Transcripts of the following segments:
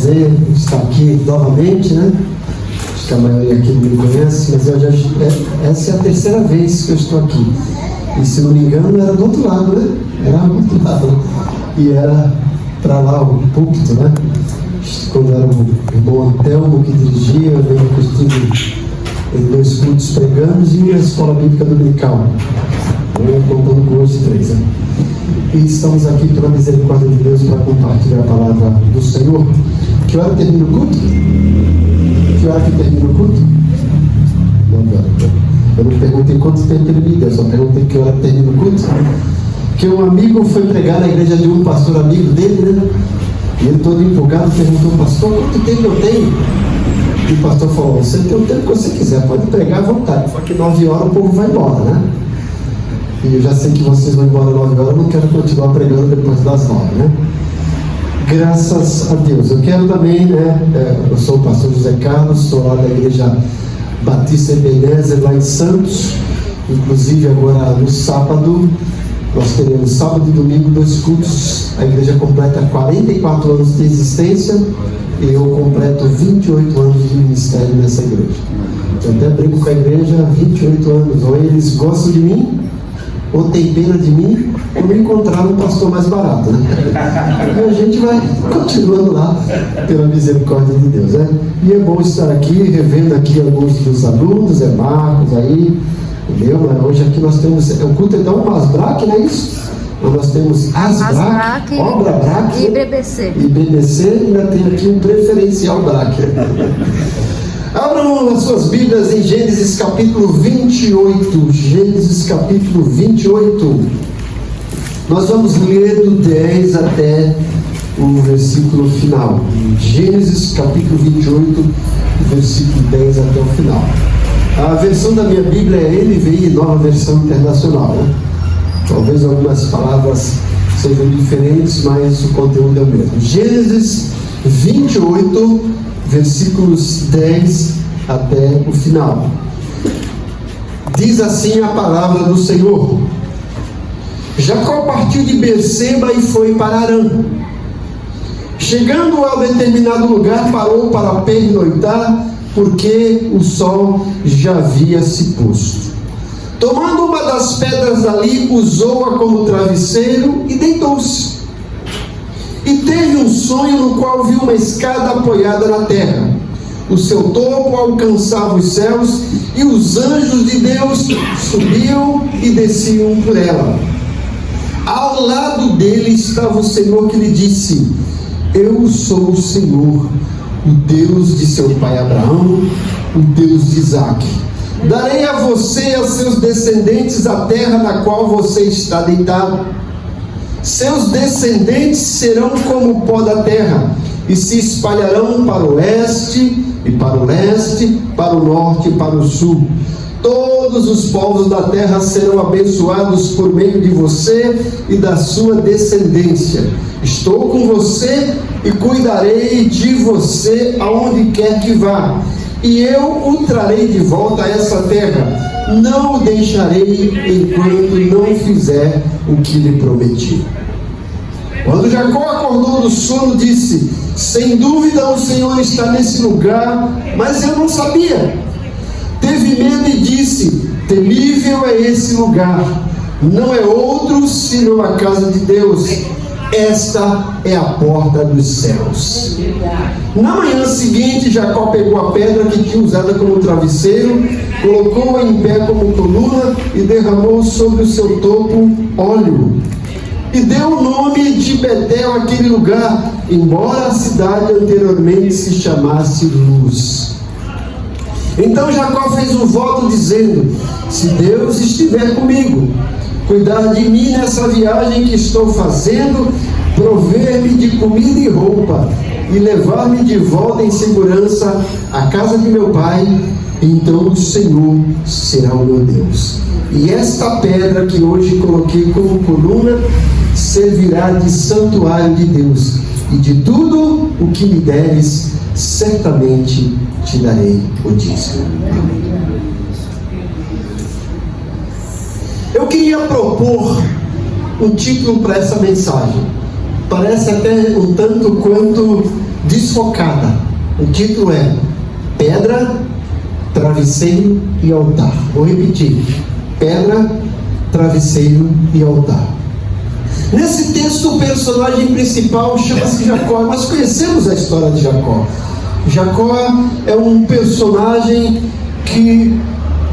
prazer estar aqui novamente, né? Acho que a maioria aqui não me conhece, mas essa é a terceira vez que eu estou aqui. E se não me engano, era do outro lado, né? Era do outro lado, né? E era para lá o púlpito, né? Quando era o irmão Antelmo que dirigia, eu lembro que eu estive em 2 cultos pregando e uma escola bíblica dominical. Eu contando com hoje 3, né? E estamos aqui pela misericórdia de Deus para compartilhar a palavra do Senhor. Que hora termina o culto? Que hora que termina o culto? Eu não perguntei quanto tempo ele me deu, só perguntei que hora termina o culto. Que um amigo foi pregar na igreja de um pastor amigo dele, né? E ele todo empolgado perguntou: pastor, quanto tempo eu tenho? E o pastor falou: você tem o tempo que você quiser, pode pregar à vontade, só que 9 horas o povo vai embora, né? E eu já sei que vocês vão embora 9 horas, eu não quero continuar pregando depois das 9, né? Graças a Deus. Eu quero também, né? Eu sou o pastor José Carlos, sou lá da igreja Batista Ebenezer, lá em Santos. Inclusive agora no sábado, nós teremos sábado e domingo 2 cultos. A igreja completa 44 anos de existência e eu completo 28 anos de ministério nessa igreja. Eu até brinco com a igreja há 28 anos. Ou eles gostam de mim, ou tem pena de mim, ou me encontraram um pastor mais barato, né? E a gente vai continuando lá, pela misericórdia de Deus, né? E é bom estar aqui, revendo aqui alguns dos alunos, Marcos aí, entendeu? Hoje aqui nós temos, o culto é da Umasbrac, não é isso? Nós temos Asbrac, Obra Brac e BBC. E BBC ainda tem aqui um preferencial Brac. Abram as suas Bíblias em Gênesis capítulo 28. Gênesis capítulo 28. Nós vamos ler do 10 até o versículo final. Gênesis capítulo 28, versículo 10 até o final. A versão da minha Bíblia é NVI, Nova Versão Internacional, né? Talvez algumas palavras sejam diferentes, mas o conteúdo é o mesmo. Gênesis 28, versículos 10 até o final. Diz assim a palavra do Senhor: Jacó partiu de Berseba e foi para Harã. Chegando a determinado lugar, parou para pernoitar, porque o sol já havia se posto. Tomando uma das pedras dali, usou-a como travesseiro e deitou-se. E teve um sonho no qual viu uma escada apoiada na terra. O seu topo alcançava os céus, e os anjos de Deus subiam e desciam por ela. Ao lado dele estava o Senhor, que lhe disse: Eu sou o Senhor, o Deus de seu pai Abraão, o Deus de Isaque. Darei a você e a seus descendentes a terra na qual você está deitado. Seus descendentes serão como o pó da terra, e se espalharão para o oeste e para o leste, para o norte e para o sul. Todos os povos da terra serão abençoados por meio de você e da sua descendência. Estou com você e cuidarei de você aonde quer que vá. E eu o trarei de volta a essa terra. Não o deixarei enquanto não fizer o que lhe prometi. Quando Jacó acordou do sono, disse: Sem dúvida o Senhor está nesse lugar, mas eu não sabia. Teve medo e disse: Temível é esse lugar, não é outro senão a casa de Deus. Esta é a porta dos céus. Na manhã seguinte, Jacó pegou a pedra que tinha usada como travesseiro, colocou-a em pé como coluna e derramou sobre o seu topo óleo. E deu o nome de Betel àquele lugar, embora a cidade anteriormente se chamasse Luz. Então Jacó fez um voto dizendo: Se Deus estiver comigo, cuidar de mim nessa viagem que estou fazendo, prover-me de comida e roupa, e levar-me de volta em segurança à casa de meu pai, então o Senhor será o meu Deus. E esta pedra que hoje coloquei como coluna servirá de santuário de Deus, e de tudo o que me deres, certamente te darei o dízimo. Eu queria propor um título para essa mensagem. Parece até um tanto quanto desfocada. O título é Pedra, Travesseiro e Altar. Vou repetir: pedra, travesseiro e altar. Nesse texto, o personagem principal chama-se Jacó. Nós conhecemos a história de Jacó. Jacó é um personagem que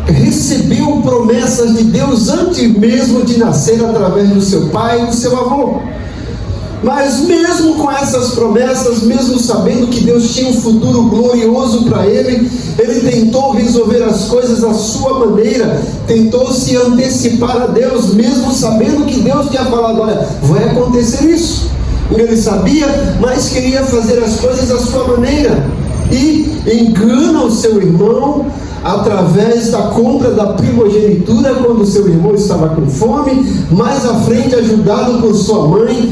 recebeu promessas de Deus antes mesmo de nascer, através do seu pai e do seu avô. Mas mesmo com essas promessas, mesmo sabendo que Deus tinha um futuro glorioso para ele, ele tentou resolver as coisas à sua maneira, tentou se antecipar a Deus, mesmo sabendo que Deus tinha falado: olha, vai acontecer isso. Ele sabia, mas queria fazer as coisas à sua maneira, e engana o seu irmão através da compra da primogenitura, quando o seu irmão estava com fome. Mais à frente, ajudado por sua mãe,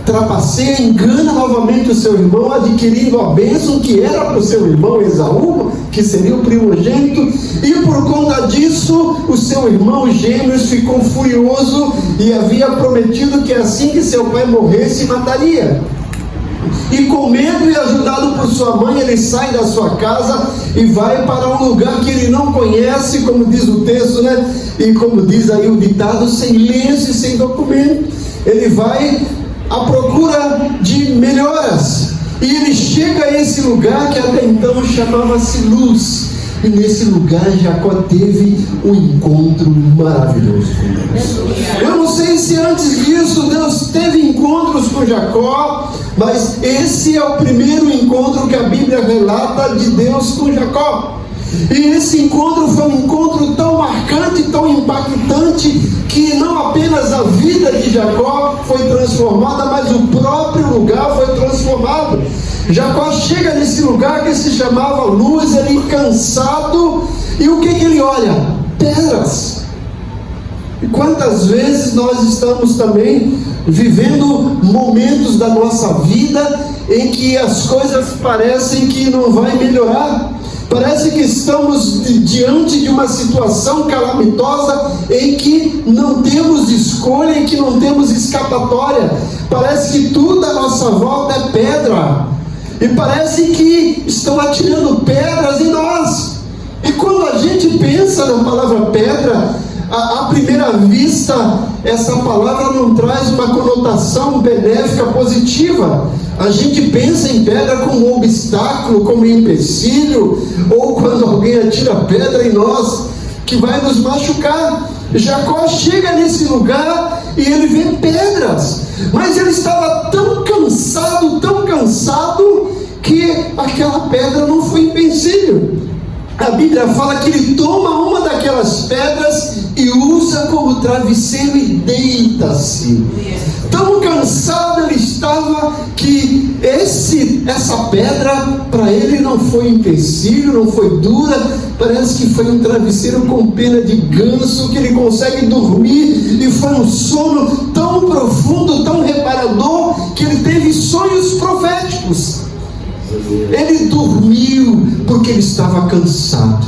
trapaceia, engana novamente o seu irmão, adquirindo a bênção que era para o seu irmão Esaú, que seria o primogênito, e por conta disso, o seu irmão Gêmeos ficou furioso e havia prometido que assim que seu pai morresse, mataria. E com medo e ajudado por sua mãe, ele sai da sua casa e vai para um lugar que ele não conhece, como diz o texto, né? E como diz aí o ditado, sem lenço e sem documento. Ele vai à procura de melhoras, e ele chega a esse lugar que até então chamava-se Luz. E nesse lugar Jacó teve um encontro maravilhoso com Deus. Eu não sei se antes disso Deus teve encontros com Jacó, mas esse é o primeiro encontro que a Bíblia relata de Deus com Jacó. E esse encontro foi um encontro tão marcante, tão impactante, que não apenas a vida de Jacó foi transformada, mas o próprio lugar foi transformado. Jacó chega nesse lugar que se chamava Luz, ele cansado, e o que ele olha? Pedras. E quantas vezes nós estamos também vivendo momentos da nossa vida em que as coisas parecem que não vai melhorar? Parece que estamos diante de uma situação calamitosa em que não temos escolha, em que não temos escapatória. Parece que tudo à nossa volta é pedra, e parece que estão atirando pedras em nós. E quando a gente pensa na palavra pedra, à primeira vista, essa palavra não traz uma conotação benéfica, positiva. A gente pensa em pedra como um obstáculo, como um empecilho, ou quando alguém atira pedra em nós, que vai nos machucar. Jacó chega nesse lugar e ele vê pedras, mas ele estava tão cansado, que aquela pedra não foi empecilho. A Bíblia fala que ele toma uma daquelas pedras e usa como travesseiro e deita-se. Tão cansado ele estava que essa pedra para ele não foi empecilho, não foi dura. Parece que foi um travesseiro com pena de ganso, que ele consegue dormir, e foi um sono tão profundo, tão reparador, que ele teve sonhos proféticos. Ele dormiu porque ele estava cansado.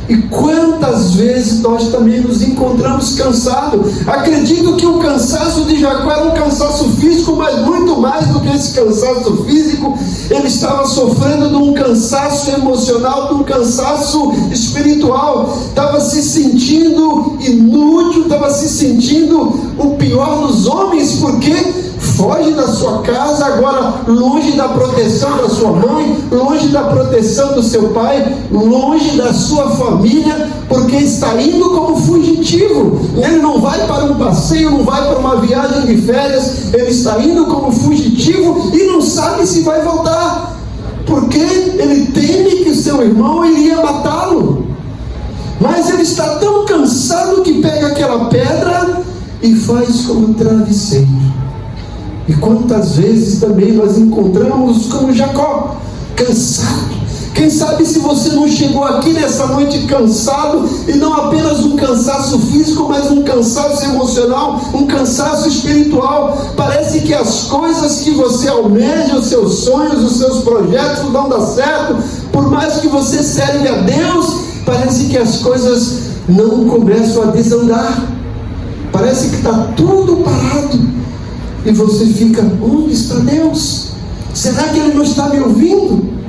E quantas vezes nós também nos encontramos cansados? Acredito que o cansaço de Jacó era um cansaço físico, mas muito mais do que esse cansaço físico, ele estava sofrendo de um cansaço emocional, de um cansaço espiritual. Estava se sentindo inútil, estava se sentindo o pior dos homens, porque foge da sua casa, agora longe da proteção da sua mãe, longe da proteção do seu pai, longe da sua família, porque está indo como fugitivo. Ele não vai para um passeio, não vai para uma viagem de férias, ele está indo como fugitivo e não sabe se vai voltar, porque ele teme que o seu irmão iria matá-lo. Mas ele está tão cansado que pega aquela pedra e faz como travesseiro. E quantas vezes também nós encontramos como Jacó, cansado. Quem sabe se você não chegou aqui nessa noite cansado, e não apenas um cansaço físico, mas um cansaço emocional, um cansaço espiritual. Parece que as coisas que você almeja, os seus sonhos, os seus projetos não dão certo. Por mais que você serve a Deus, parece que as coisas não começam a desandar. Parece que está tudo parado. E você fica: onde está Deus? Será que ele não está me ouvindo?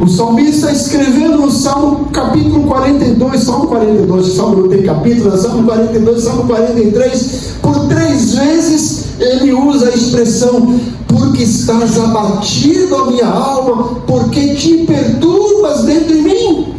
O salmista escrevendo no Salmo capítulo 42, Salmo 42, Salmo não tem capítulo, Salmo 42, Salmo 43, por 3 vezes ele usa a expressão: porque estás abatido a minha alma, porque te perturbas dentro de mim.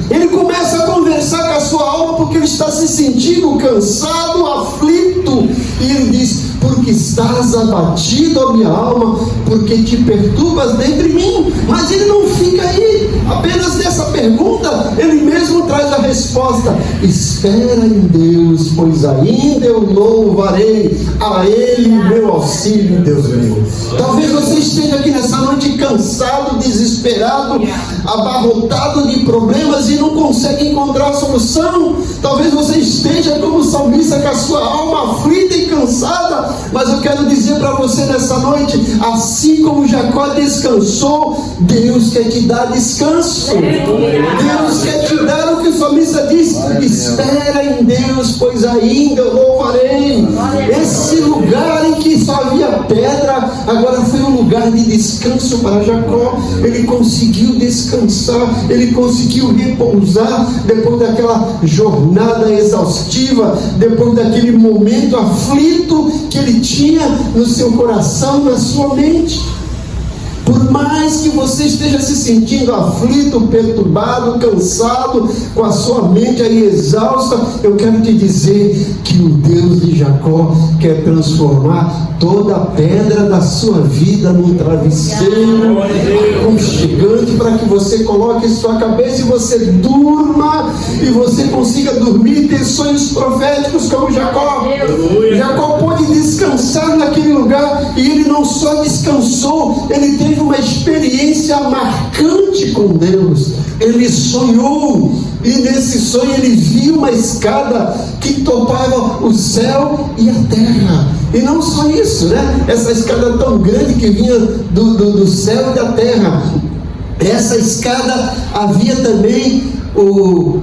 Ele começa a conversar com a sua alma porque ele está se sentindo cansado, aflito, e ele diz: porque estás abatido a minha alma, porque te perturbas dentro de mim. Mas ele não fica aí, apenas nessa pergunta, ele mesmo traz a resposta: espera em Deus, pois ainda eu louvarei a Ele meu auxílio, Deus meu. Talvez você esteja aqui nessa noite cansado, desesperado, abarrotado de problemas e não consegue encontrar a solução. Talvez você esteja como o salmista, com a sua alma aflita e cansada. Mas eu quero dizer para você nessa noite: assim como Jacó descansou, Deus quer te dar descanso. Deus quer te dar o que o salmista diz: espera em Deus, pois ainda eu louvarei. Esse lugar em que só havia pedra, agora foi um lugar de descanso para Jacó. Ele conseguiu descansar, ele conseguiu repousar depois daquela jornada exaustiva, depois daquele momento aflito que ele tinha no seu coração, na sua mente. Por mais que você esteja se sentindo aflito, perturbado, cansado, com a sua mente aí exausta, eu quero te dizer que o Deus de Jacó quer transformar toda a pedra da sua vida num travesseiro aconchegante, para que você coloque sua cabeça e você durma, e você consiga dormir e ter sonhos proféticos como Jacó. Jacó pôde descansar naquele lugar, e ele não só descansou, ele teve uma experiência marcante com Deus. Ele sonhou, e nesse sonho ele viu uma escada que topava o céu e a terra. E não só isso, né? Essa escada tão grande que vinha do céu e da terra. Essa escada havia também o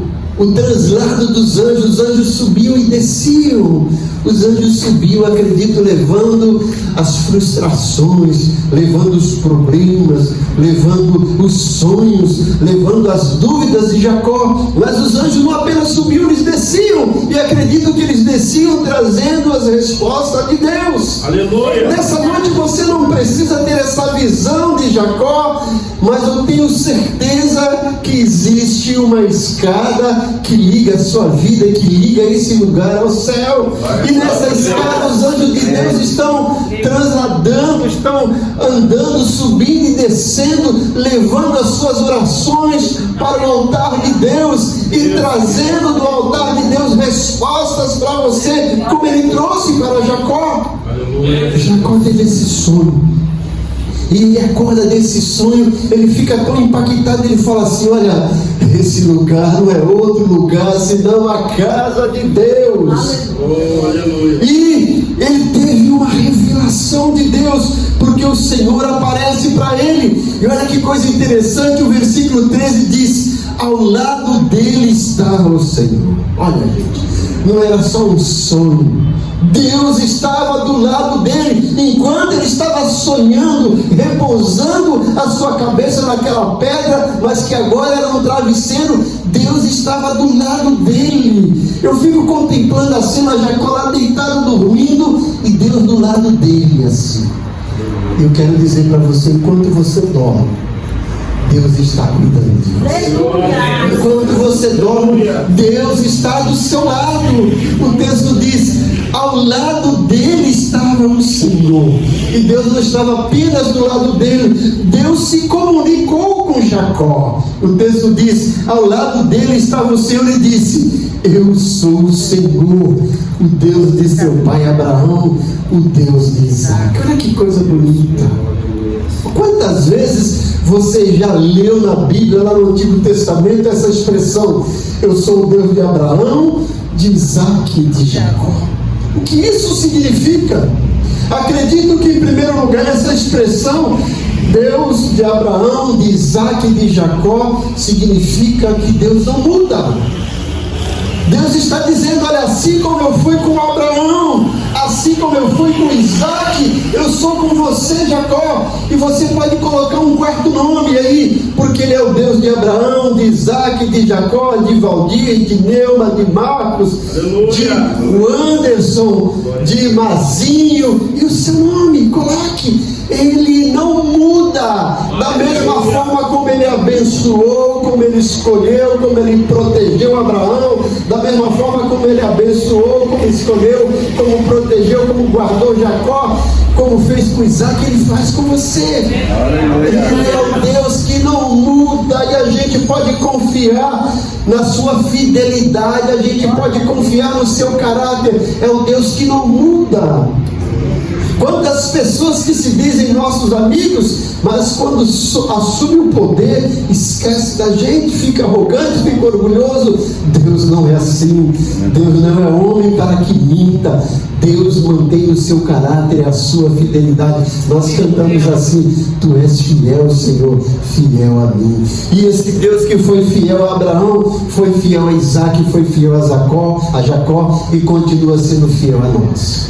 translado dos anjos. Os anjos subiam e desciam. Os anjos subiam, acredito, levando as frustrações, levando os problemas, levando os sonhos, levando as dúvidas de Jacó. Mas os anjos não apenas subiam, eles desciam. E acredito que eles desciam trazendo as respostas de Deus. Aleluia! Nessa noite você não precisa ter essa visão de Jacó, mas eu tenho certeza que existe uma escada que liga a sua vida, que liga esse lugar ao céu. E nessa escada os anjos de Deus estão transladando, estão andando, subindo e descendo, levando as suas orações para o altar de Deus e trazendo do altar de Deus respostas para você, como ele trouxe para Jacó. Jacó teve esse sonho. E ele acorda desse sonho, ele fica tão impactado, ele fala assim: olha, esse lugar não é outro lugar senão a casa de Deus. E ele teve uma revelação de Deus, porque o Senhor aparece para ele. E olha que coisa interessante, o versículo 13 diz: ao lado dele estava o Senhor. Olha, gente, não era só um sonho. Deus estava do lado dele, enquanto ele estava sonhando, repousando a sua cabeça naquela pedra, mas que agora era um travesseiro. Deus estava do lado dele. Eu fico contemplando a cena, Jacó lá deitado, dormindo, e Deus do lado dele, assim. Eu quero dizer para você, enquanto você dorme, Deus está cuidando de você. Enquanto você dorme, Deus está do seu lado. O texto diz: ao lado dele estava o Senhor. E Deus não estava apenas do lado dele, Deus se comunicou com Jacó. O texto diz: ao lado dele estava o Senhor e disse: eu sou o Senhor, o Deus de seu pai Abraão, o Deus de Isaac. Olha que coisa bonita. Quantas vezes você já leu na Bíblia, lá no Antigo Testamento, essa expressão: eu sou o Deus de Abraão, de Isaac e de Jacó? O que isso significa? Acredito que, em primeiro lugar, essa expressão Deus de Abraão, de Isaac e de Jacó significa que Deus não muda. Deus está dizendo: olha, assim como eu fui com Abraão, assim assim como eu fui com Isaac, eu sou com você, Jacó. E você pode colocar um quarto nome aí, porque ele é o Deus de Abraão, de Isaac, de Jacó, de Valdir, de Neuma, de Marcos, de Anderson, de Mazinho, e o seu nome, coloque. Ele não muda, da mesma forma como ele abençoou, como ele escolheu, como ele protegeu Abraão, da mesma forma como ele abençoou, como escolheu, como protegeu, como guardou Jacó, como fez com Isaac, ele faz com você. Ele é o Deus que não muda, e a gente pode confiar na sua fidelidade, a gente pode confiar no seu caráter. É o Deus que não muda. Quantas pessoas que se dizem nossos amigos, mas quando assume o poder, esquece da gente, fica arrogante, fica orgulhoso. Deus não é assim. Deus não é homem para que minta. Deus mantém o seu caráter e a sua fidelidade. Nós cantamos assim: Tu és fiel, Senhor, fiel a mim. E esse Deus que foi fiel a Abraão, foi fiel a Isaac, foi fiel a Jacó e continua sendo fiel a nós.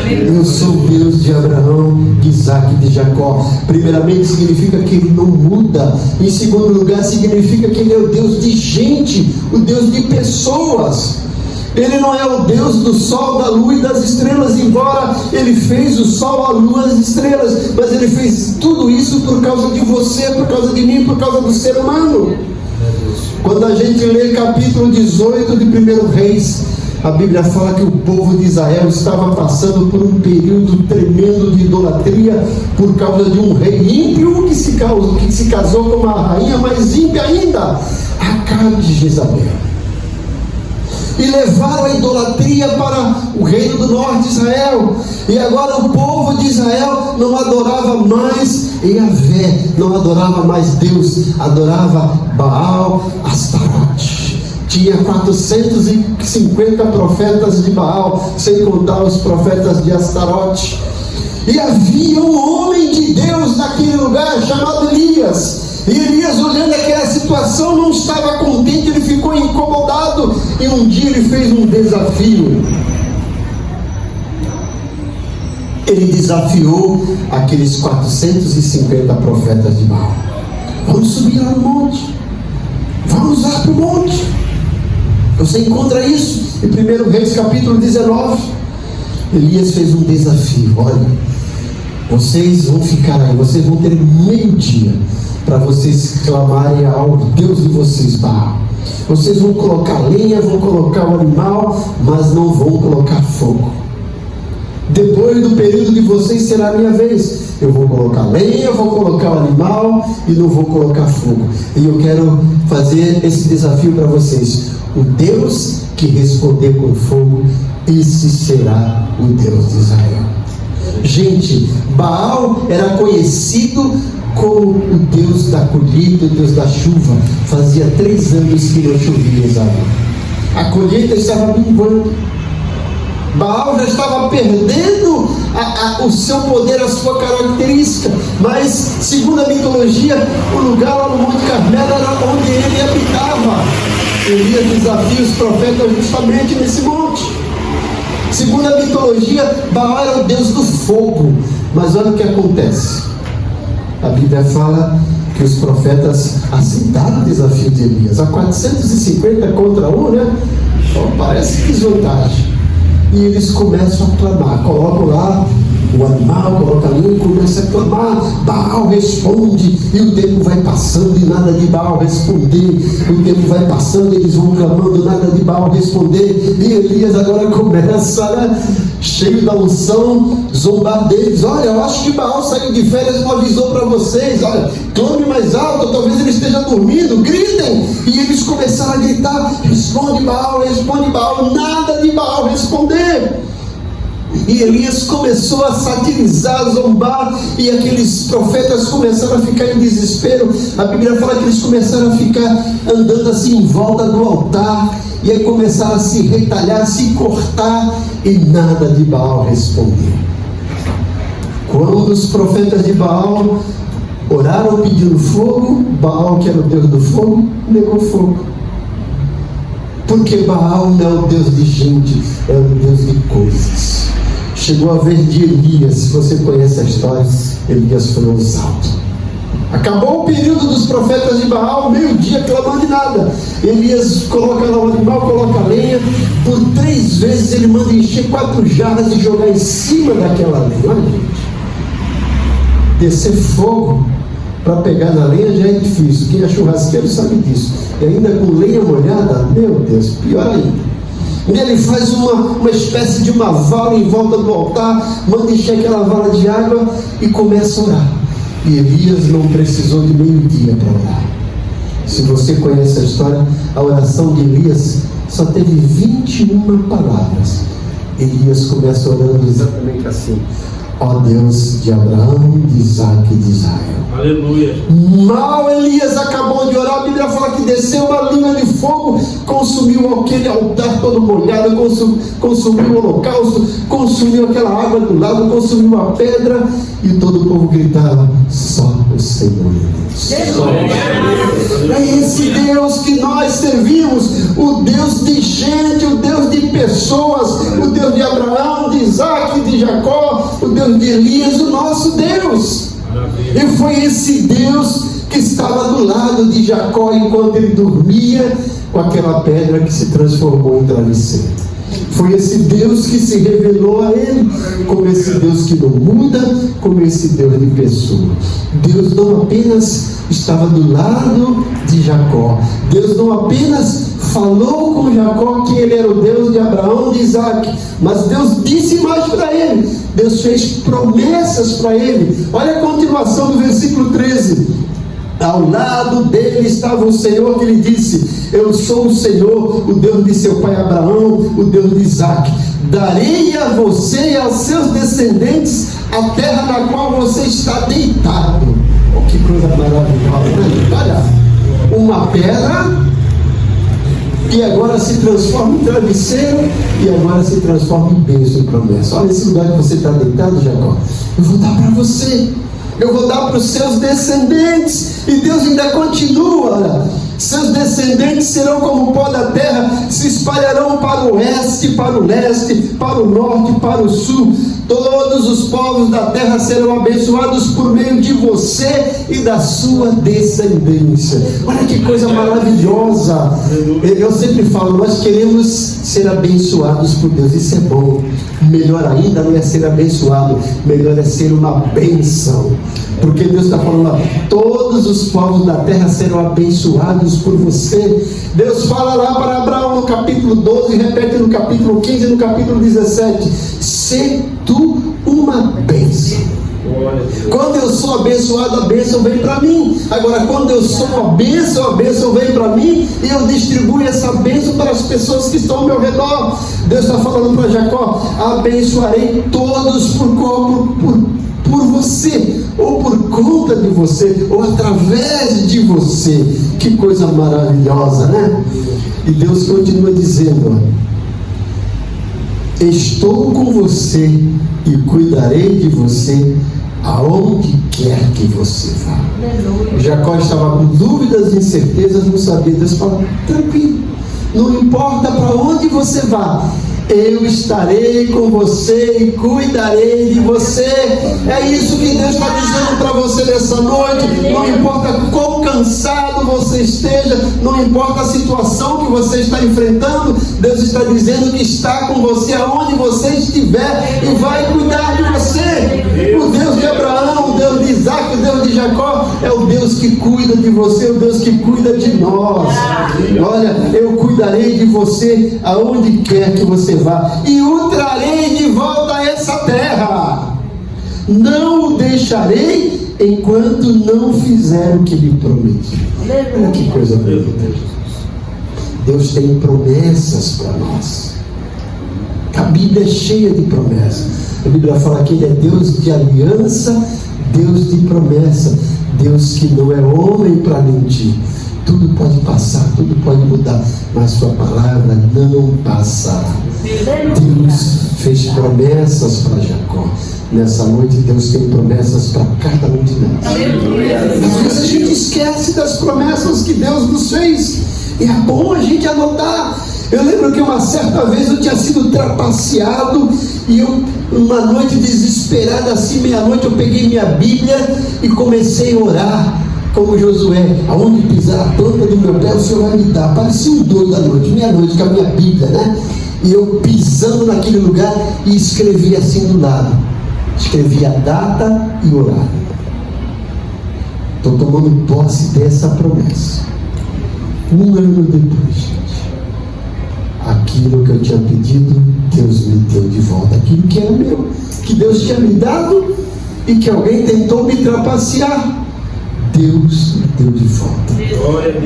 Eu sou o Deus de Abraão, de Isaac e de Jacó. Primeiramente significa que ele não muda. Em segundo lugar significa que ele é o Deus de gente, o Deus de pessoas. Ele não é o Deus do sol, da lua e das estrelas, embora ele fez o sol, a lua e as estrelas, mas ele fez tudo isso por causa de você, por causa de mim, por causa do ser humano. Quando a gente lê capítulo 18 de 1 Reis, a Bíblia fala que o povo de Israel estava passando por um período tremendo de idolatria por causa de um rei ímpio que se casou com uma rainha mais ímpia ainda, Acabe de Jezabel. E levaram a idolatria para o reino do norte de Israel. E agora o povo de Israel não adorava mais Yahvé, não adorava mais Deus, adorava Baal, Astarote. Tinha 450 profetas de Baal, sem contar os profetas de Astarote. E havia um homem de Deus naquele lugar chamado Elias. E Elias, olhando aquela situação, não estava contente, ele ficou incomodado. E um dia ele fez um desafio. Ele desafiou aqueles 450 profetas de Baal. Vamos subir lá no monte. Vamos lá para o monte. Você encontra isso em 1 Reis capítulo 19. Elias fez um desafio. Olha, vocês vão ficar aí, vocês vão ter meio-dia para vocês clamarem ao Deus de vocês, Baal. Vocês vão colocar lenha, vão colocar o animal, mas não vão colocar fogo. Depois do período de vocês será a minha vez. Eu vou colocar lenha, eu vou colocar o animal e não vou colocar fogo. E eu quero fazer esse desafio para vocês. O Deus que responder com fogo, esse será o Deus de Israel. Gente, Baal era conhecido como o Deus da colheita, o Deus da chuva. Fazia 3 anos que não chovia em Israel. A colheita estava minguando. Baal já estava perdendo o seu poder, a sua característica. Mas, segundo a mitologia, o lugar lá no Monte Carmelo era onde ele habitava. Elias desafia os profetas justamente nesse monte. Segundo a mitologia, Baal era o Deus do fogo. Mas olha o que acontece. A Bíblia fala que os profetas aceitaram o desafio de Elias. A 450 contra 1, né? Então, parece desvantagem. E eles começam a clamar. Colocam lá o animal, coloca ali e começa a clamar. Baal responde. E o tempo vai passando e nada de Baal responder. O tempo vai passando e eles vão clamando, nada de Baal responder. E Elias agora começa, né, cheio da unção, zombar deles. Olha, eu acho que Baal saiu de férias e não avisou para vocês. Olha, clame mais alto, talvez ele esteja dormindo. Gritem. E eles começaram a gritar: responde Baal, nada de Baal responder. E Elias começou a satirizar, a zombar, e aqueles profetas começaram a ficar em desespero. A Bíblia fala que eles começaram a ficar andando assim em volta do altar, e aí começaram a se retalhar, se cortar, e nada de Baal responder. Quando os profetas de Baal oraram pedindo fogo, Baal, que era o Deus do fogo, negou fogo. Porque Baal não é o Deus de gente, é o Deus de coisas. chegou a vez de Elias. Se você conhece a história, Elias foi ousado. Acabou o período dos profetas de Baal, meio-dia, clamando de nada. Elias coloca lá o animal, coloca a lenha. Por 3 vezes ele manda encher 4 jarras e jogar em cima daquela lenha. Olha, gente, descer fogo para pegar na lenha já é difícil. Quem é churrasqueiro sabe disso. E ainda com lenha molhada, meu Deus, pior ainda. E ele faz uma espécie de uma vala em volta do altar, manda encher aquela vala de água e começa a orar. E Elias não precisou de meio-dia para orar. Se você conhece a história, a oração de Elias só teve 21 palavras. Elias começa orando exatamente assim: ó Deus de Abraão, de Isaac e de Israel. Aleluia. Mal Elias acabou de orar, a Bíblia fala que desceu uma linha de fogo, consumiu aquele altar todo molhado, consumiu o holocausto, consumiu aquela água do lado, consumiu a pedra, e todo o povo gritava: só o Senhor é Deus. É esse Deus que nós servimos, o Deus de gente, o Deus de pessoas, o Deus de Abraão, de Isaac, de Jacó, o Deus de Elias, o nosso Deus. E foi esse Deus que estava do lado de Jacó enquanto ele dormia, com aquela pedra que se transformou em travesseiro. Foi esse Deus que se revelou a ele, como esse Deus que não muda, como esse Deus de pessoa. Deus não apenas estava do lado de Jacó, Deus não apenas falou com Jacó que ele era o Deus de Abraão, de Isaac, mas Deus disse mais para ele. Deus fez promessas para ele. Olha a continuação do versículo 13: ao lado dele estava o Senhor, que lhe disse: eu sou o Senhor, o Deus de seu pai Abraão, o Deus de Isaac. Darei a você e aos seus descendentes a terra na qual você está deitado. Oh, que coisa maravilhosa, né? Olha, uma pedra que agora se transforma em travesseiro e agora se transforma em bênção e promessa. Olha esse lugar que você está deitado, Jacó. Eu vou dar para você, eu vou dar para os seus descendentes. E Deus ainda continua: olha, seus descendentes serão como o pó da terra, se espalharão para o oeste, para o leste, para o norte, para o sul. Todos os povos da terra serão abençoados por meio de você e da sua descendência. Olha que coisa maravilhosa. Eu sempre falo, nós queremos ser abençoados por Deus. Isso é bom. Melhor ainda não é ser abençoado, melhor é ser uma bênção. Porque Deus está falando: todos os povos da terra serão abençoados por você. Deus fala lá para Abraão no capítulo 12, repete no capítulo 15 e no capítulo 17: se tu uma bênção. Quando eu sou abençoado, a bênção vem para mim. Agora, quando eu sou a bênção vem para mim, e eu distribuo essa bênção para as pessoas que estão ao meu redor. Deus está falando para Jacó: abençoarei todos por você, ou por conta de você, ou através de você. Que coisa maravilhosa, né? E Deus continua dizendo: estou com você e cuidarei de você aonde quer que você vá. Jacó estava com dúvidas e incertezas, não sabia. Deus fala: tranquilo, não importa para onde você vá, eu estarei com você e cuidarei de você. É isso que Deus está dizendo para você nessa noite. Não importa quão cansado você esteja, não importa a situação que você está enfrentando, Deus está dizendo que está com você aonde você estiver e vai cuidar de você. O Deus de Abraão, o Deus de Isaac, o Deus de Jacó é o Deus que cuida de você, o Deus que cuida de nós. Olha, eu cuidarei de você aonde quer que você vá e o trarei de volta a essa terra. Não o deixarei enquanto não fizer o que lhe prometi. Olha que coisa bonita. Deus tem promessas para nós. A Bíblia é cheia de promessas. A Bíblia fala que Ele é Deus de aliança, Deus de promessa, Deus que não é homem para mentir. Tudo pode passar, tudo pode mudar, mas sua palavra não passará. Deus fez promessas para Jacó. Nessa noite Deus tem promessas para cada um de nós. Às vezes a gente esquece das promessas que Deus nos fez, e é bom a gente anotar. Eu lembro que uma certa vez eu tinha sido trapaceado E eu, uma noite desesperada, assim, meia-noite, eu peguei minha Bíblia e comecei a orar, como Josué: aonde pisar a planta do meu pé, o Senhor vai me dar. Parecia um doido da noite, meia-noite, com a minha Bíblia, né? E eu pisando naquele lugar e escrevi assim do lado. Escrevi a data e horário. Estou tomando posse dessa promessa. Um ano depois, gente, aquilo que eu tinha pedido, Deus me deu de volta. Aquilo que era meu, que Deus tinha me dado e que alguém tentou me trapacear, Deus me deu de volta.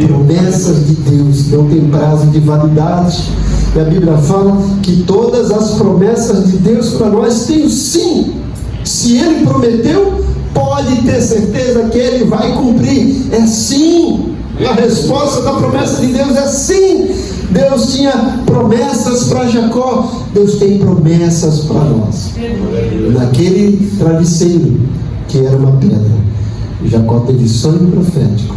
Promessas de Deus não tem prazo de validade. E a Bíblia fala que todas as promessas de Deus para nós têm sim. Se Ele prometeu, pode ter certeza que Ele vai cumprir. É sim. A resposta da promessa de Deus é sim. Deus tinha promessas para Jacó, Deus tem promessas para nós. Naquele travesseiro que era uma pedra, Jacó teve sonho profético.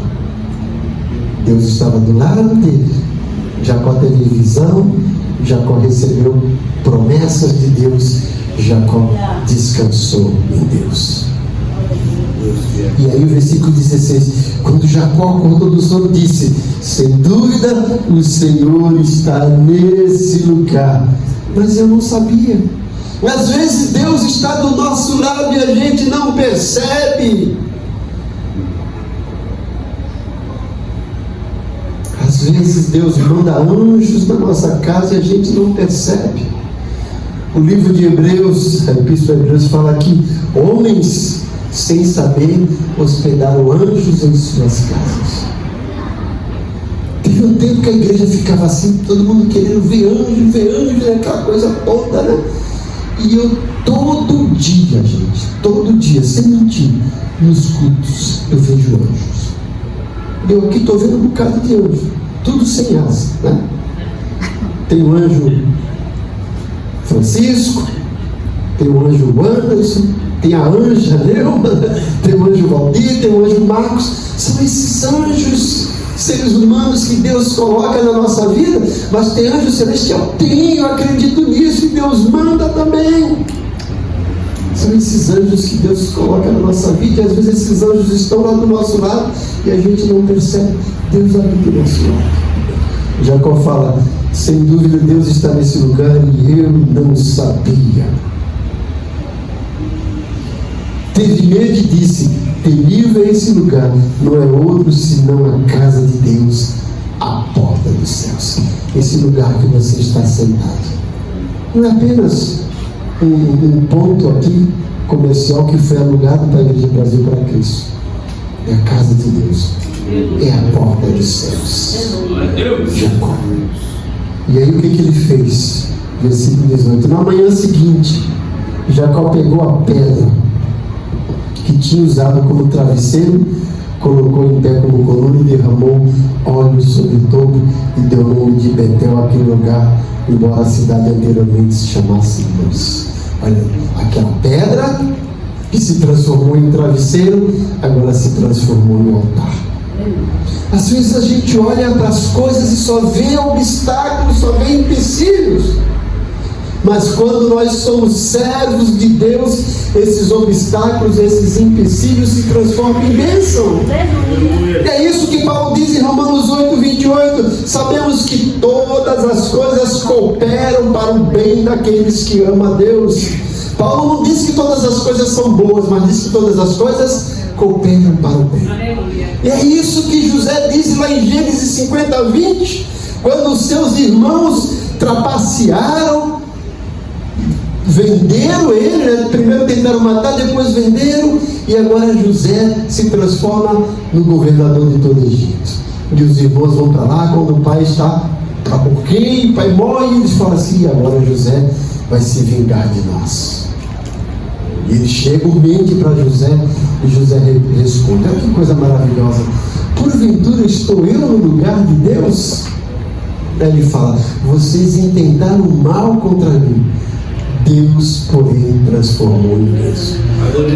Deus estava do lado dele. Jacó teve visão, Jacó recebeu promessas de Deus, Jacó descansou em Deus. E aí o versículo 16: quando Jacó acordou do sono, disse: sem dúvida o Senhor está nesse lugar. Mas eu não sabia. Às vezes Deus está do nosso lado e a gente não percebe. Às vezes Deus manda anjos na nossa casa e a gente não percebe. O livro de Hebreus, a Epístola de Hebreus, fala que homens, sem saber, hospedaram anjos em suas casas. Teve um tempo que a igreja ficava assim, todo mundo querendo ver anjo, aquela coisa toda, né? E eu todo dia, gente, todo dia, sem mentir, nos cultos eu vejo anjos. Eu aqui estou vendo um bocado de anjo, tudo sem asa, né? Tem o anjo Francisco, tem o anjo Anderson, tem a anja Neumann, tem o anjo Valdir, tem o anjo Marcos. São esses anjos, seres humanos que Deus coloca na nossa vida. Mas tem anjo celestial? Tem, eu acredito nisso, e Deus manda também. São esses anjos que Deus coloca na nossa vida, e às vezes esses anjos estão lá do nosso lado e a gente não percebe. Deus habita do nosso lado. Jacó fala: sem dúvida Deus está nesse lugar e eu não sabia. Teve medo e disse: temível é esse lugar, não é outro senão a casa de Deus, a porta dos céus. Esse lugar que você está sentado não é apenas um ponto aqui comercial que foi alugado para a Igreja Brasil para Cristo. É a casa de Deus, é a porta dos céus. Jacó. E aí o que ele fez? Versículo 18: na manhã seguinte, Jacó pegou a pedra que tinha usado como travesseiro, colocou em pé como coluna e derramou óleo sobre o topo e deu o nome de Betel àquele lugar, embora a cidade anteriormente se chamasse Luz. Olha, aquela pedra que se transformou em travesseiro, agora se transformou em altar. Às vezes a gente olha para as coisas e só vê obstáculos, só vê empecilhos. Mas quando nós somos servos de Deus, esses obstáculos, esses empecilhos se transformam em bênção. E é isso que Paulo diz em Romanos 8:28. Sabemos que todas as coisas cooperam para o bem daqueles que amam a Deus. Paulo não diz que todas as coisas são boas, mas diz que todas as coisas cooperam para o bem. E é isso que José diz lá em Gênesis 50:20, quando os seus irmãos trapacearam, venderam ele, né? Primeiro tentaram matar, depois venderam, e agora José se transforma no governador de todo o Egito. E os irmãos vão para lá, quando o pai está para morrer, o pai morre, e eles falam assim: agora José vai se vingar de nós. E eles chegam, mente para José, e José responde: olha que coisa maravilhosa, porventura estou eu no lugar de Deus? Aí ele fala: vocês intentaram mal contra mim, Deus, porém, transformou em bênção.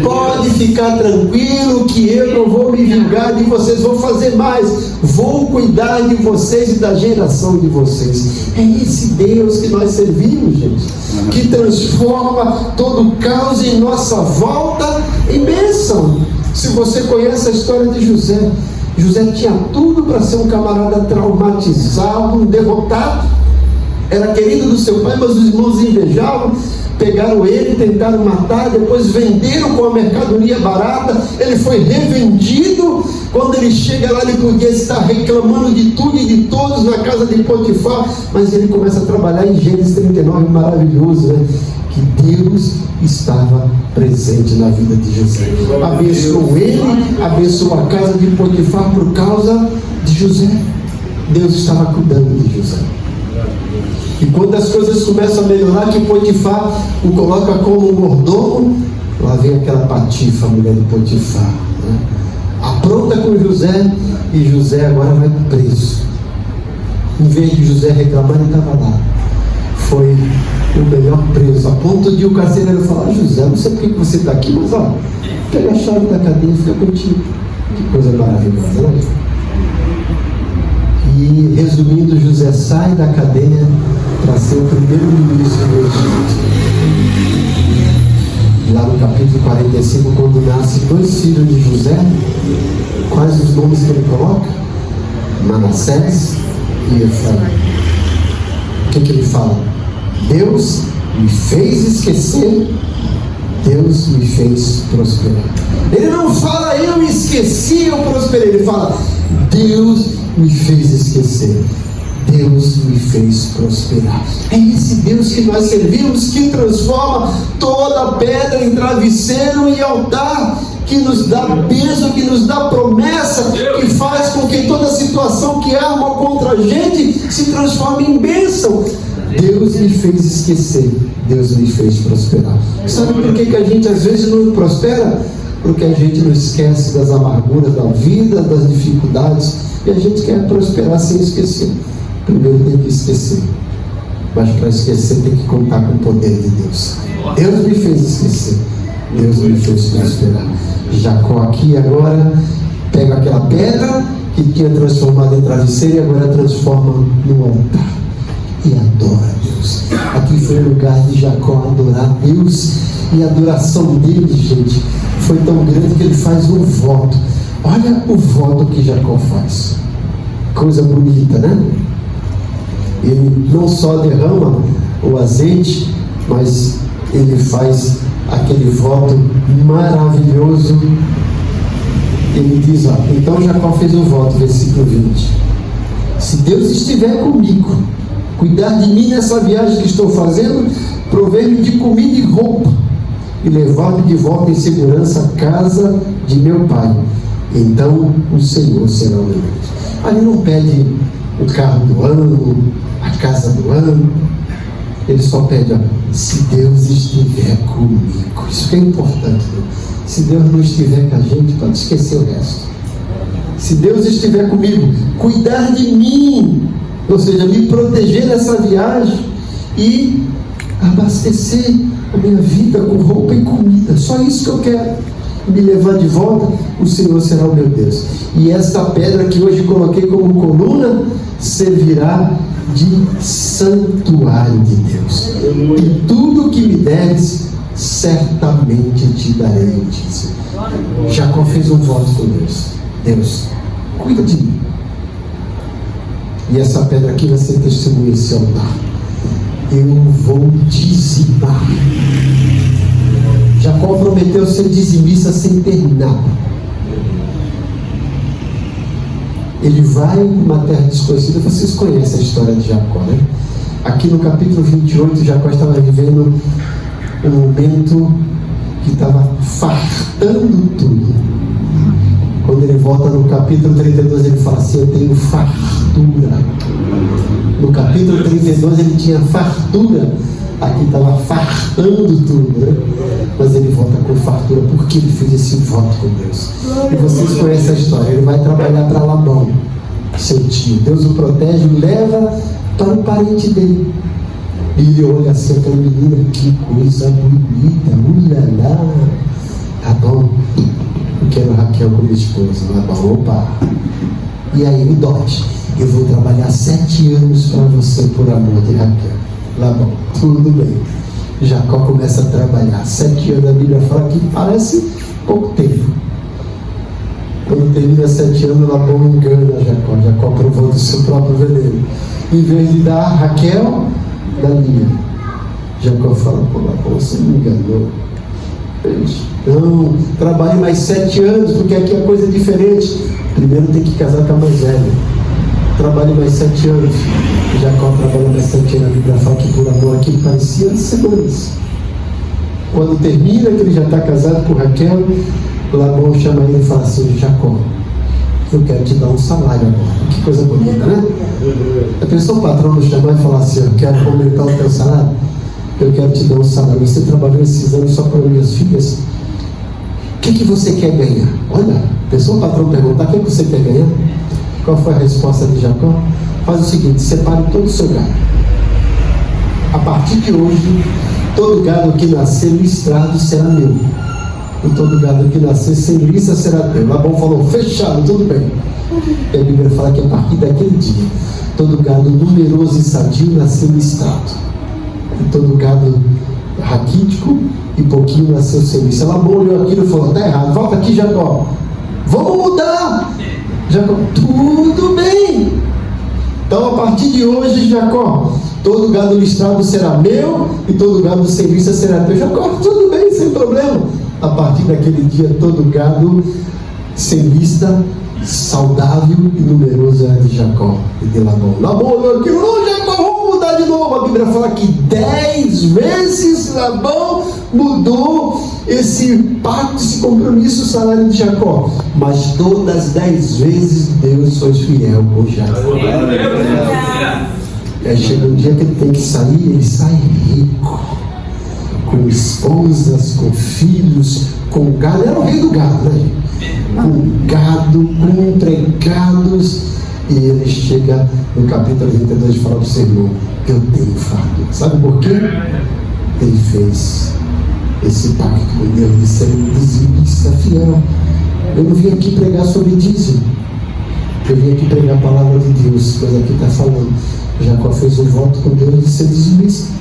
Pode ficar tranquilo que eu não vou me vingar de vocês, vou fazer mais, vou cuidar de vocês e da geração de vocês. É esse Deus que nós servimos, gente. que transforma todo o caos em nossa volta em bênção. Se você conhece a história de José, José tinha tudo para ser um camarada traumatizado, um derrotado. Era querido do seu pai, mas os irmãos invejavam, pegaram ele, tentaram matar, depois venderam com a mercadoria barata. Ele foi revendido. Quando ele chega lá, ele podia estar reclamando de tudo e de todos na casa de Potifar, mas ele começa a trabalhar em Gênesis 39, maravilhoso, né? Que Deus estava presente na vida de José. Abençoou ele, abençoou a casa de Potifar por causa de José. Deus estava cuidando de José. E quando as coisas começam a melhorar, que Potifar o coloca como mordomo, lá vem aquela Patifa, a mulher de Potifar, né? Apronta com José, e José agora vai preso. Em vez de José reclamar, ele estava lá. Foi o melhor preso, a ponto de o carcereiro falar: José, não sei por que você está aqui, mas ó, pega a chave da cadeia e fica contigo. Que coisa maravilhosa, né? E resumindo, José sai da cadeia para ser o primeiro-ministro do Egito. Lá no capítulo 45, quando nasce 2 filhos de José, quais os nomes que ele coloca? Manassés e Efraim. O que ele fala? Deus me fez esquecer, Deus me fez prosperar. Ele não fala eu me esqueci, eu prosperei. Ele fala Deus me fez esquecer, Deus me fez prosperar. É esse Deus que nós servimos, que transforma toda pedra em travesseiro e altar, que nos dá bênção, que nos dá promessa, que faz com que toda situação que arma contra a gente se transforme em bênção. Deus me fez esquecer, Deus me fez prosperar. Sabe por que a gente às vezes não prospera? Porque a gente não esquece das amarguras da vida, das dificuldades, e a gente quer prosperar sem esquecer. Primeiro tem que esquecer, mas para esquecer tem que contar com o poder de Deus. Deus me fez esquecer, Deus me fez prosperar. Jacó aqui agora pega aquela pedra que tinha transformado em travesseiro e agora transforma no altar e adora Deus. Aqui foi o lugar de Jacó adorar Deus, e a adoração dele, gente, foi tão grande que ele faz um voto. Olha o voto que Jacó faz, coisa bonita, né? Ele não só derrama o azeite, mas ele faz aquele voto maravilhoso. Ele diz, ó, então Jacó fez um voto, versículo 20: se Deus estiver comigo, cuidar de mim nessa viagem que estou fazendo, prover-me de comida e roupa, e levar-me de volta em segurança à casa de meu pai, então o Senhor será o meu Deus. Ali não pede o carro do ano, a casa do ano. Ele só pede, ó, se Deus estiver comigo. Isso que é importante, né? Se Deus não estiver com a gente, pode esquecer o resto. Se Deus estiver comigo, cuidar de mim, ou seja, me proteger nessa viagem e abastecer a minha vida com roupa e comida, só isso que eu quero. Me levar de volta, o Senhor será o meu Deus. E esta pedra que hoje coloquei como coluna servirá de santuário de Deus. E tudo que me deres, certamente te darei o dízimo. Jacó fez um voto com Deus: Deus, cuida de mim. E essa pedra aqui vai ser testemunha esse altar. Eu vou dizimar. Jacó prometeu ser dizimista sem ter nada. Ele vai para uma terra desconhecida. Vocês conhecem a história de Jacó, né? Aqui no capítulo 28, Jacó estava vivendo um momento que estava fartando tudo. Quando ele volta no capítulo 32, ele fala assim: eu tenho fartura. No capítulo 32 ele tinha fartura, aqui estava fartando tudo, né? Mas ele volta com fartura porque ele fez esse voto com Deus. E vocês conhecem a história. Ele vai trabalhar para Labão, seu tio. Deus o protege e leva para o parente dele. E ele olha assim, aquela menina, que coisa bonita, ulala. Tá bom, eu quero Raquel como esposa. Labão, opa. E aí ele dote: eu vou trabalhar 7 anos para você por amor de Raquel. Labão, tudo bem. Jacó começa a trabalhar. 7 anos, a Bíblia fala que parece pouco tempo. Quando termina 7 anos, Labão engana Jacó. Jacó provou do seu próprio veneno. Em vez de dar Raquel, dá Lia. Jacó fala: pô, Labão, você me enganou. Não, trabalhe mais 7 anos, porque aqui a coisa é diferente. Primeiro tem que casar com a mais velha. Trabalhe mais 7 anos. Jacó trabalha mais 7 anos. A Bíblia fala que por amor aqui parecia semanas. Quando termina, que ele já está casado com Raquel, Labão chama ele e fala assim: Jacó, eu quero te dar um salário agora. Que coisa bonita, né? A pessoa, o patrão nos chamar e falar assim: eu quero aumentar o teu salário. Eu quero te dar um salário. Você trabalhou esses anos só para minhas filhas. O que você quer ganhar? Olha, a pessoa, o patrão perguntar: o que você quer ganhar? Qual foi a resposta de Jacó? Faz o seguinte: separe todo o seu gado. A partir de hoje, todo gado que nascer listrado será meu. E todo gado que nascer sem lista será teu. Labão falou: fechado, tudo bem. E a Bíblia fala que a partir daquele dia, todo gado numeroso e sadio nasceu listrado. E todo gado raquítico e pouquinho nasceu sem lista. Labão olhou aquilo e falou: está errado, volta aqui, Jacó. Vamos mudar. Jacó: tudo bem. Então, a partir de hoje, Jacó, todo gado listrado será meu e todo gado sem lista será teu. Jacó: tudo bem, sem problema. A partir daquele dia, todo gado sem lista, saudável e numeroso era de Jacó e de Labão. Labão olhou aquilo: não, Jacó, vamos mudar de novo. A Bíblia fala que 10 vezes Labão mudou esse pacto, esse compromisso, o salário de Jacó. Mas todas as 10 vezes Deus foi fiel com Jacó. Aí chega um dia que ele tem que sair, ele sai rico, com esposas, com filhos, com gado. Era o rei do gado, né? Com gado, com empregados. E ele chega no capítulo 22 e fala para o Senhor: eu tenho fardo. Sabe por quê? Ele fez esse pacto com Deus de ser um dizimista fiel. Eu não vim aqui pregar sobre dízimo, eu vim aqui pregar a palavra de Deus. Mas aqui está falando: Jacó fez um voto com Deus de ser dizimista.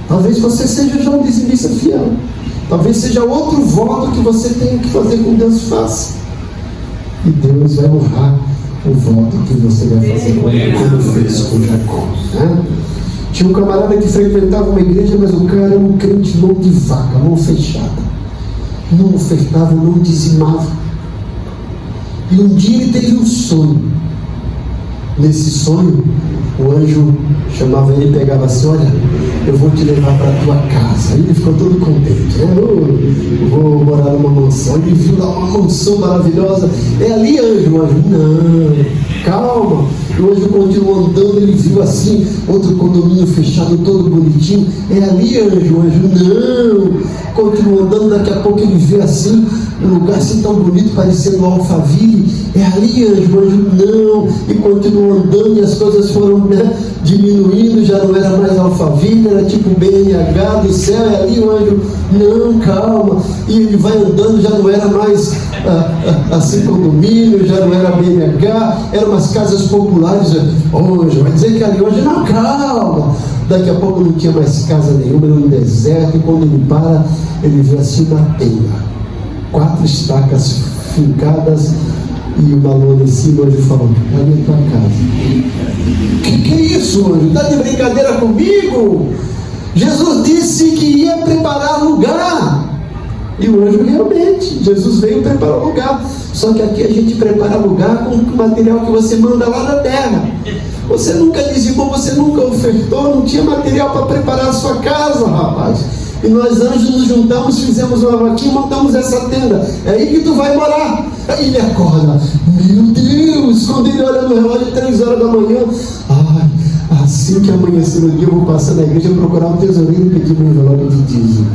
Talvez você seja já um dizimista fiel. Talvez seja outro voto que você tenha que fazer com Deus. Faça, e Deus vai honrar o voto que você vai fazer com ele, como fez com Jacó, né? Tinha um camarada que frequentava uma igreja, mas o cara era um crente mão de vaca, mão fechada. Não ofertava, não dizimava. E um dia ele teve um sonho. Nesse sonho, o anjo chamava ele e pegava assim: olha, eu vou te levar para a tua casa. Aí ele ficou todo contente, né? Eu vou morar numa mansão. Ele viu lá uma mansão maravilhosa. É ali, anjo. O anjo: não, calma. O anjo continuou andando, ele viu assim outro condomínio fechado, todo bonitinho. É ali, anjo. O anjo: não. Continuou andando, daqui a pouco ele vê assim um lugar assim tão bonito, parecendo um Alphaville. É ali, anjo. O anjo: não. E continuou andando, e as coisas foram, né, diminuindo. Já não era mais Alphaville, era tipo BNH do céu. É ali, o anjo: não, calma. E ele vai andando, já não era mais assim condomínio, já não era BNH, eram umas casas populares. Anjo vai dizer que ali hoje: não, calma. Daqui a pouco não tinha mais casa nenhuma, era um deserto. E quando ele para, ele vê assim uma tenda, 4 estacas fincadas e uma lona em cima. O anjo falou: ali é tua casa. Que é isso, anjo? Está de brincadeira comigo? Jesus disse que ia preparar lugar. E o anjo realmente, Jesus veio preparar lugar. Só que aqui a gente prepara lugar com o material que você manda lá da terra. Você nunca dizimou, você nunca ofertou, não tinha material para preparar a sua casa, rapaz. E nós, anjos, nos juntamos, fizemos uma vaquinha e montamos essa tenda. É aí que tu vai morar. Aí ele acorda: meu Deus! Quando ele olha no relógio, 3 horas da manhã. Ai, assim que amanhecer o dia, eu vou passar na igreja, procurar um tesourinho e pedir meu envelope de dízimo.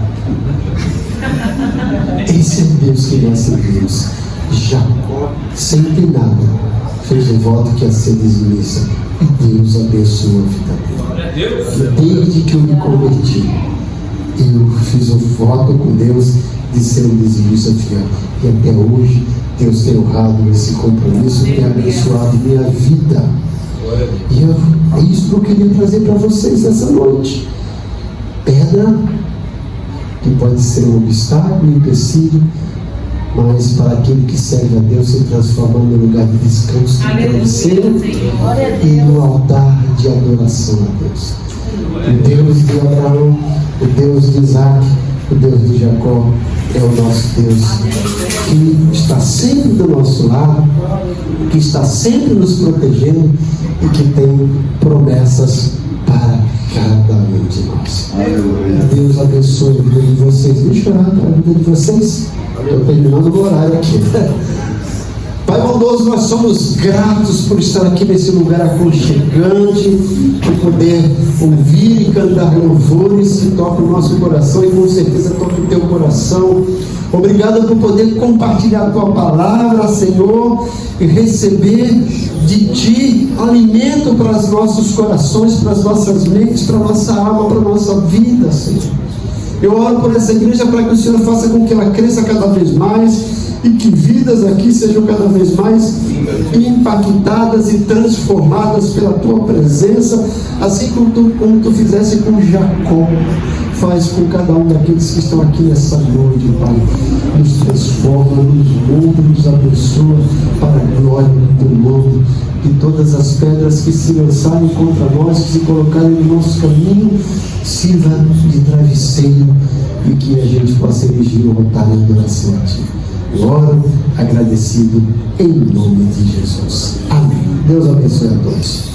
Esse é Deus que nós servimos. Jacó, sem ter nada, fez um voto que ia ser dizimista. E Deus abençoou a vida dele. E desde que eu me converti, eu fiz um voto com Deus de ser um dizimista fiel. E até hoje, Deus tem honrado esse compromisso, tem abençoado minha vida. E é isso que eu queria trazer para vocês essa noite. Pedra que pode ser um obstáculo, um empecilho, mas para aquele que serve a Deus se transforma no lugar de descanso, de travesseiro e no altar de adoração a Deus. O Deus de Abraão, o Deus de Isaac, o Deus de Jacó é o nosso Deus, que está sempre do nosso lado, que está sempre nos protegendo e que tem promessas para cada um de nós. Deus abençoe a vida de vocês. Deixa eu orar para a vida de vocês. Estou terminando o horário aqui. Pai bondoso, nós somos gratos por estar aqui nesse lugar aconchegante, por poder ouvir e cantar louvores que tocam o nosso coração e com certeza tocam o teu coração. Obrigado por poder compartilhar a tua palavra, Senhor, e receber de ti alimento para os nossos corações, para as nossas mentes, para a nossa alma, para a nossa vida, Senhor. Eu oro por essa igreja para que o Senhor faça com que ela cresça cada vez mais e que vidas aqui sejam cada vez mais impactadas e transformadas pela tua presença, assim como tu fizesse com Jacó. Faz com cada um daqueles que estão aqui nessa noite, Pai. Nos transforma, nos molda, nos abençoa para a glória do teu nome. Que todas as pedras que se lançarem contra nós, que se colocarem no nosso caminho, sirva de travesseiro e que a gente possa erigir o altar em adoração a ti. Eu oro agradecido em nome de Jesus. Amém. Deus abençoe a todos.